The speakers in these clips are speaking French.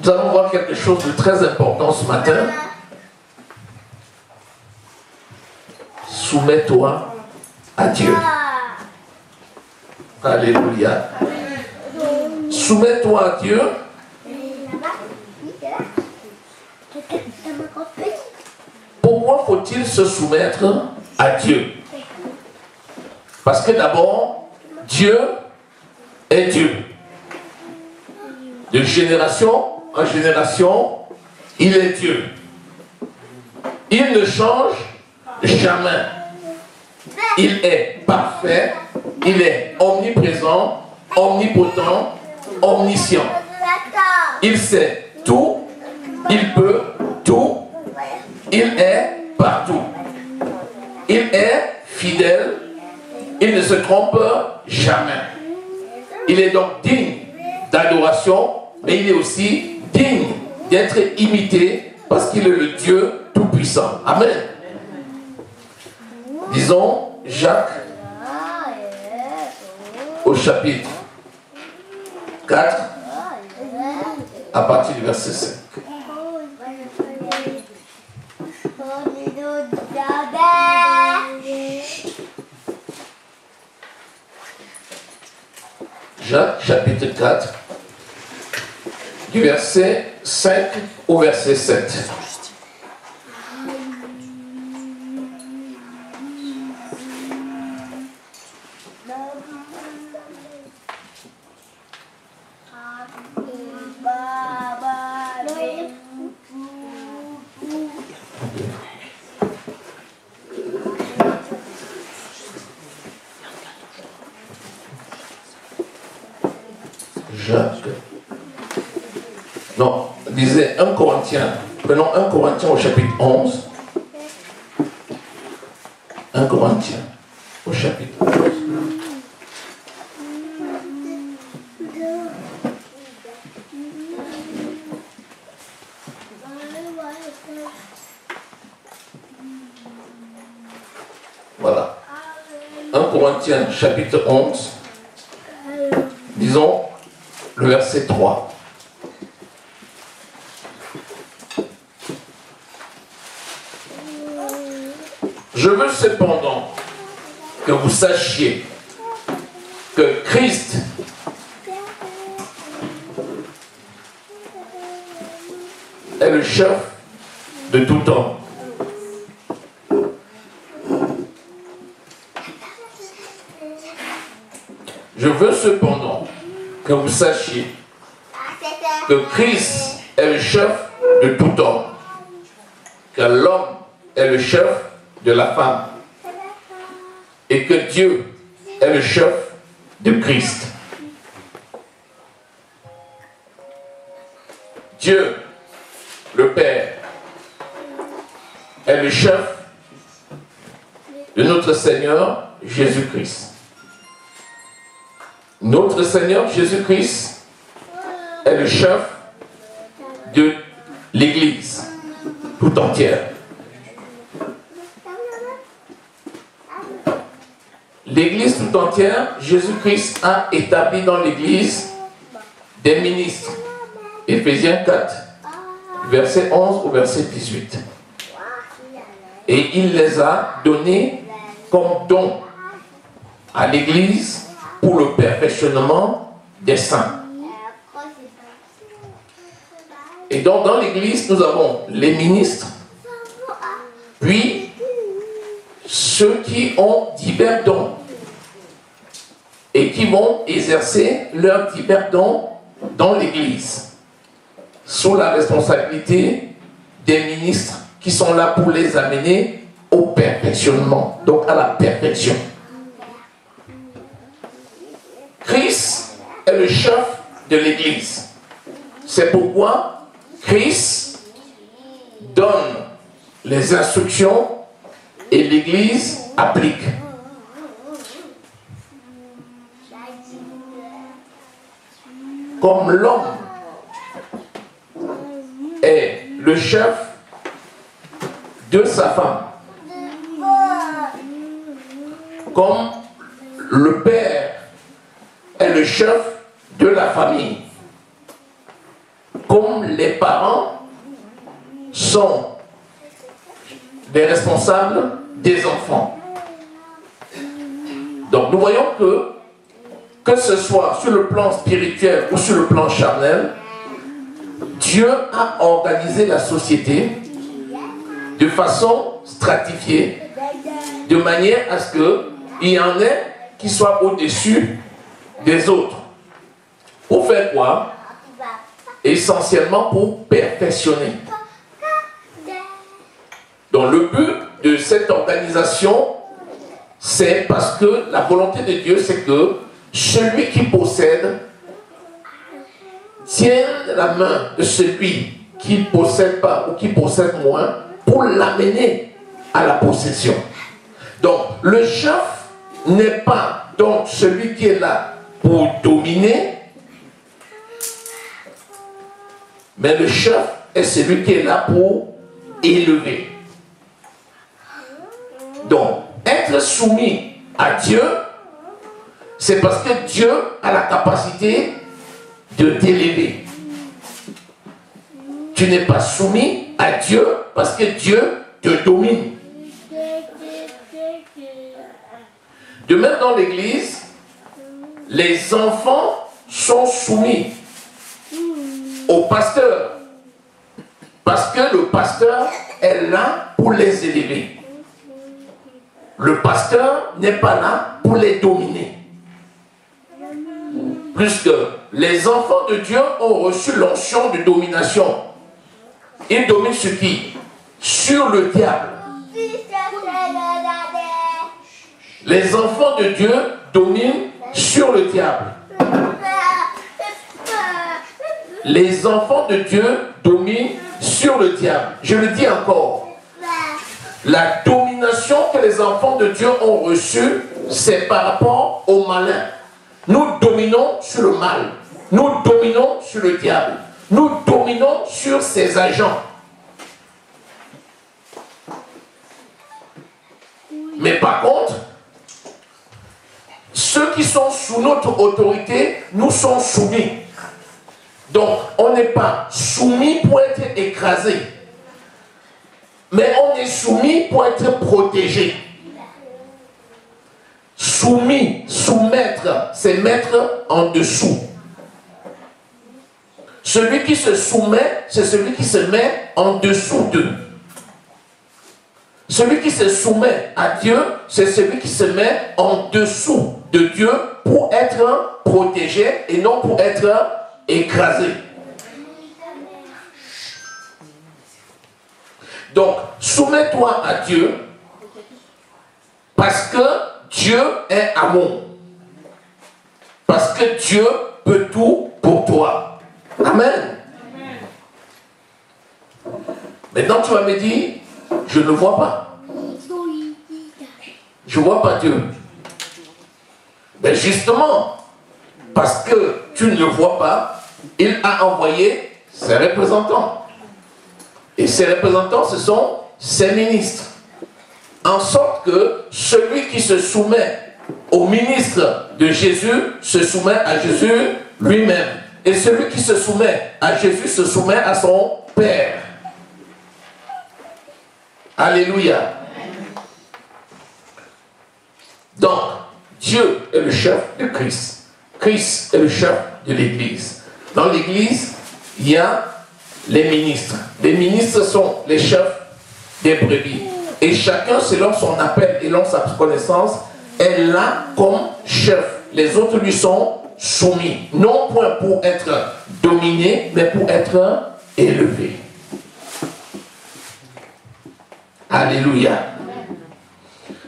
Nous allons voir quelque chose de très important ce matin. Soumets-toi à Dieu. Alléluia. Soumets-toi à Dieu. Pourquoi faut-il se soumettre à Dieu? Parce que d'abord, Dieu est Dieu. De génération en génération, il est Dieu. Il ne change jamais. Il est parfait, il est omniprésent, omnipotent, omniscient. Il sait tout, il peut tout, il est partout. Il est fidèle, il ne se trompe jamais. Il est donc digne d'adoration, mais il est aussi digne d'être imité parce qu'il est le Dieu Tout-Puissant. Amen. Disons Jacques au chapitre 4 à partir du verset 5. Jacques chapitre 4 du verset 5 au verset 7. Jacques. Non, disait 1 Corinthiens. Prenons 1 Corinthiens au chapitre 11. 1 Corinthiens au chapitre 11. Voilà. 1 Corinthiens chapitre 11. Disons le verset 3. Je veux cependant que vous sachiez que Christ est le chef de tout temps. Je veux cependant que vous sachiez que Christ est le chef de tout homme, que l'homme est le chef de la femme et que Dieu est le chef de Christ. Dieu, le Père, est le chef de notre Seigneur Jésus-Christ. Notre Seigneur Jésus-Christ est le chef de l'Église tout entière. L'Église tout entière, Jésus-Christ a établi dans l'Église des ministres. Éphésiens 4, verset 11 au verset 18. Et il les a donnés comme don à l'Église pour le perfectionnement des saints. Et donc dans l'Église, nous avons les ministres, puis ceux qui ont divers dons et qui vont exercer leurs divers dons dans l'Église, sous la responsabilité des ministres qui sont là pour les amener au perfectionnement, donc à la perfection. Christ est le chef de l'Église. C'est pourquoi Christ donne les instructions et l'Église applique. Comme l'homme est le chef de sa femme, comme le père est le chef de la famille, comme les parents sont les responsables des enfants. Donc nous voyons que ce soit sur le plan spirituel ou sur le plan charnel, Dieu a organisé la société de façon stratifiée, de manière à ce qu'il y en ait qui soient au-dessus des autres. Pour faire quoi? Essentiellement pour perfectionner. Donc le but de cette organisation, c'est parce que la volonté de Dieu, c'est que celui qui possède tienne la main de celui qui ne possède pas ou qui possède moins pour l'amener à la possession. Donc le chef n'est pas donc celui qui est là pour dominer, mais le chef est celui qui est là pour élever. Donc, être soumis à Dieu, c'est parce que Dieu a la capacité de t'élever. Tu n'es pas soumis à Dieu parce que Dieu te domine. De même dans l'église, les enfants sont soumis au pasteur parce que le pasteur est là pour les élever. Le pasteur n'est pas là pour les dominer. Puisque les enfants de Dieu ont reçu l'onction de domination. Ils dominent sur qui? Sur le diable. Les enfants de Dieu dominent sur le diable. Les enfants de Dieu dominent sur le diable. Je le dis encore. La domination que les enfants de Dieu ont reçue, c'est par rapport au malin. Nous dominons sur le mal. Nous dominons sur le diable. Nous dominons sur ses agents. Mais par contre, ceux qui sont sous notre autorité, nous sommes soumis. Donc, on n'est pas soumis pour être écrasé. Mais on est soumis pour être protégé. Soumis, soumettre, c'est mettre en dessous. Celui qui se soumet, c'est celui qui se met en dessous d'eux. Celui qui se soumet à Dieu, c'est celui qui se met en dessous de Dieu pour être protégé et non pour être écrasé. Donc, soumets-toi à Dieu parce que Dieu est amour. Parce que Dieu peut tout pour toi. Amen. Maintenant, tu vas me dire, je ne vois pas. Je ne vois pas Dieu. Mais justement, parce que tu ne le vois pas, il a envoyé ses représentants. Et ces représentants, ce sont ses ministres. En sorte que celui qui se soumet au ministre de Jésus se soumet à Jésus lui-même. Et celui qui se soumet à Jésus se soumet à son Père. Alléluia. Donc, Dieu est le chef de Christ. Christ est le chef de l'Église. Dans l'Église, il y a les ministres. Les ministres sont les chefs des brebis. Et chacun, selon son appel et selon sa connaissance, est là comme chef. Les autres lui sont soumis. Non point pour être dominé, mais pour être élevé. Alléluia.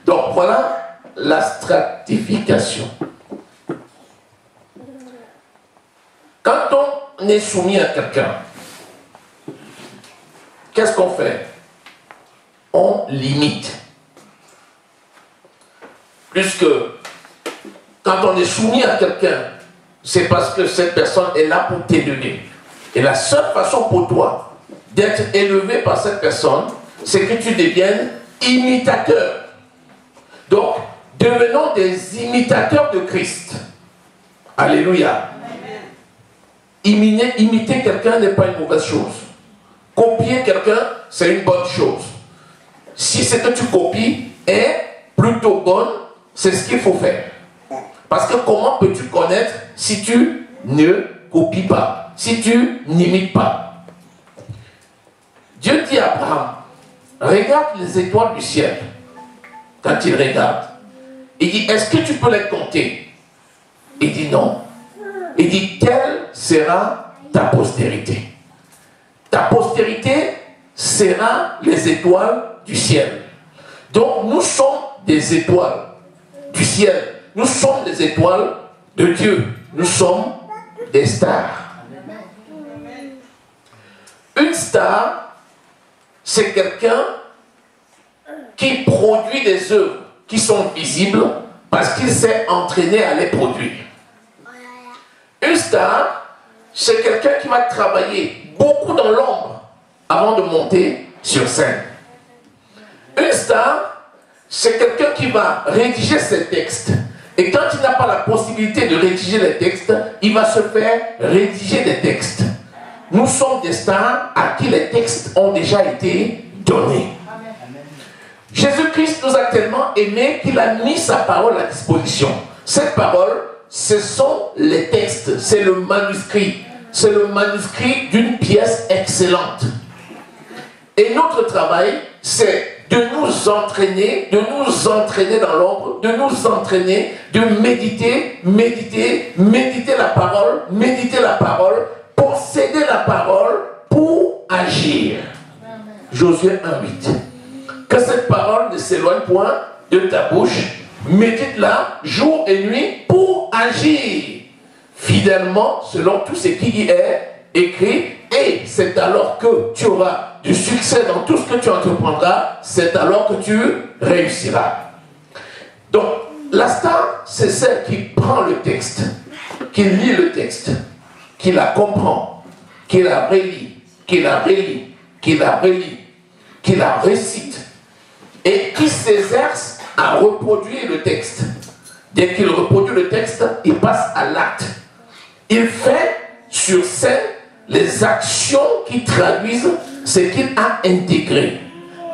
Donc voilà la stratification. Quand on est soumis à quelqu'un, qu'est-ce qu'on fait? On limite. Puisque quand on est soumis à quelqu'un, c'est parce que cette personne est là pour t'élever. Et la seule façon pour toi d'être élevé par cette personne, c'est que tu deviennes imitateur. Donc, devenons des imitateurs de Christ. Alléluia. Imiter quelqu'un n'est pas une mauvaise chose. Copier quelqu'un, c'est une bonne chose. Si ce que tu copies est plutôt bonne, c'est ce qu'il faut faire. Parce que comment peux-tu connaître si tu ne copies pas, si tu n'imites pas? Dieu dit à Abraham, regarde les étoiles du ciel. Quand il regarde, il dit, est-ce que tu peux les compter? Il dit non. Il dit, quelle sera ta postérité? Ta postérité sera les étoiles du ciel. Donc nous sommes des étoiles du ciel. Nous sommes des étoiles de Dieu. Nous sommes des stars. Une star, c'est quelqu'un qui produit des œuvres qui sont visibles parce qu'il s'est entraîné à les produire. Une star, c'est quelqu'un qui va travailler beaucoup dans l'ombre avant de monter sur scène. Une star, c'est quelqu'un qui va rédiger ses textes. Et quand il n'a pas la possibilité de rédiger les textes, il va se faire rédiger des textes. Nous sommes des stars à qui les textes ont déjà été donnés. Jésus-Christ nous a tellement aimés qu'il a mis sa parole à disposition. Cette parole, ce sont les textes, c'est le manuscrit. C'est le manuscrit d'une pièce excellente. Et notre travail, c'est de nous entraîner dans l'ombre, de nous entraîner, de méditer la parole, posséder la parole pour agir. Josué 1:8. Que cette parole ne s'éloigne point de ta bouche, médite-la jour et nuit pour agir fidèlement selon tout ce qui y est écrit, et c'est alors que tu auras du succès dans tout ce que tu entreprendras, c'est alors que tu réussiras. Donc, la star, c'est celle qui prend le texte, qui lit le texte, qui la comprend, qui la relit, qui la relit, qui la relit, qui la récite, et qui s'exerce à reproduire le texte. Dès qu'il reproduit le texte, il passe à l'acte. Il fait sur scène les actions qui traduisent ce qu'il a intégré.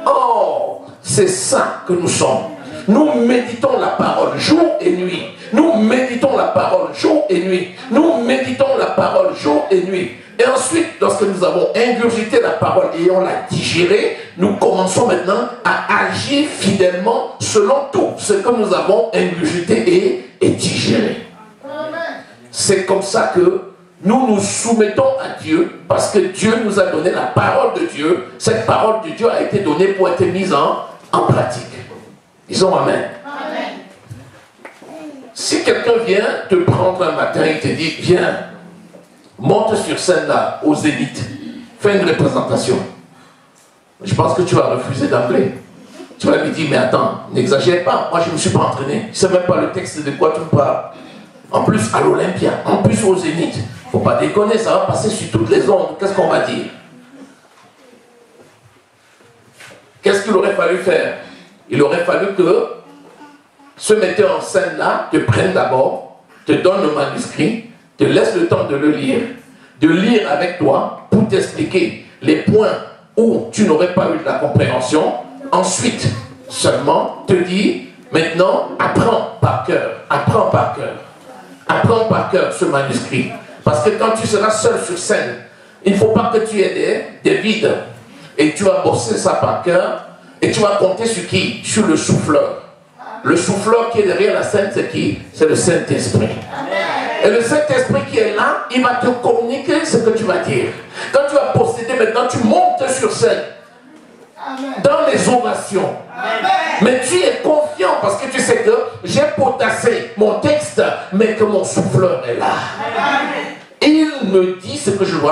Oh, c'est ça que nous sommes. Nous méditons la parole jour et nuit. Nous méditons la parole jour et nuit. Nous méditons la parole jour et nuit. Et ensuite, lorsque nous avons ingurgité la parole et on l'a digérée, nous commençons maintenant à agir fidèlement selon tout ce que nous avons ingurgité et digéré. C'est comme ça que nous nous soumettons à Dieu, parce que Dieu nous a donné la parole de Dieu. Cette parole de Dieu a été donnée pour être mise en pratique. Disons Amen. Amen. Si quelqu'un vient te prendre un matin et te dit, viens, monte sur scène là, au Zénith, fais une représentation. Je pense que tu vas refuser d'emblée. Tu vas lui dire, mais attends, n'exagère pas, moi je ne me suis pas entraîné. Je ne sais même pas le texte de quoi tu me parles. En plus à l'Olympia, en plus au Zénith. Il ne faut pas déconner, ça va passer sur toutes les ondes. Qu'est-ce qu'on va dire? Qu'est-ce qu'il aurait fallu faire? Il aurait fallu que ce metteur en scène là te prenne d'abord, te donne le manuscrit, te laisse le temps de le lire avec toi pour t'expliquer les points où tu n'aurais pas eu de la compréhension. Ensuite, seulement te dit, maintenant, apprends par cœur, apprends par cœur. Apprends par cœur ce manuscrit. Parce que quand tu seras seul sur scène, il ne faut pas que tu aies des vides. Et tu vas bosser ça par cœur. Et tu vas compter sur qui? Sur le souffleur. Le souffleur qui est derrière la scène, c'est qui? C'est le Saint-Esprit. Et le Saint-Esprit qui est là, il va te communiquer ce que tu vas dire. Quand tu vas posséder maintenant, tu montes sur scène. Dans les ovations. Mais tu es confiant parce que tu sais que j'ai potassé mon texte, mais que mon souffleur est là. Il me dit ce que je dois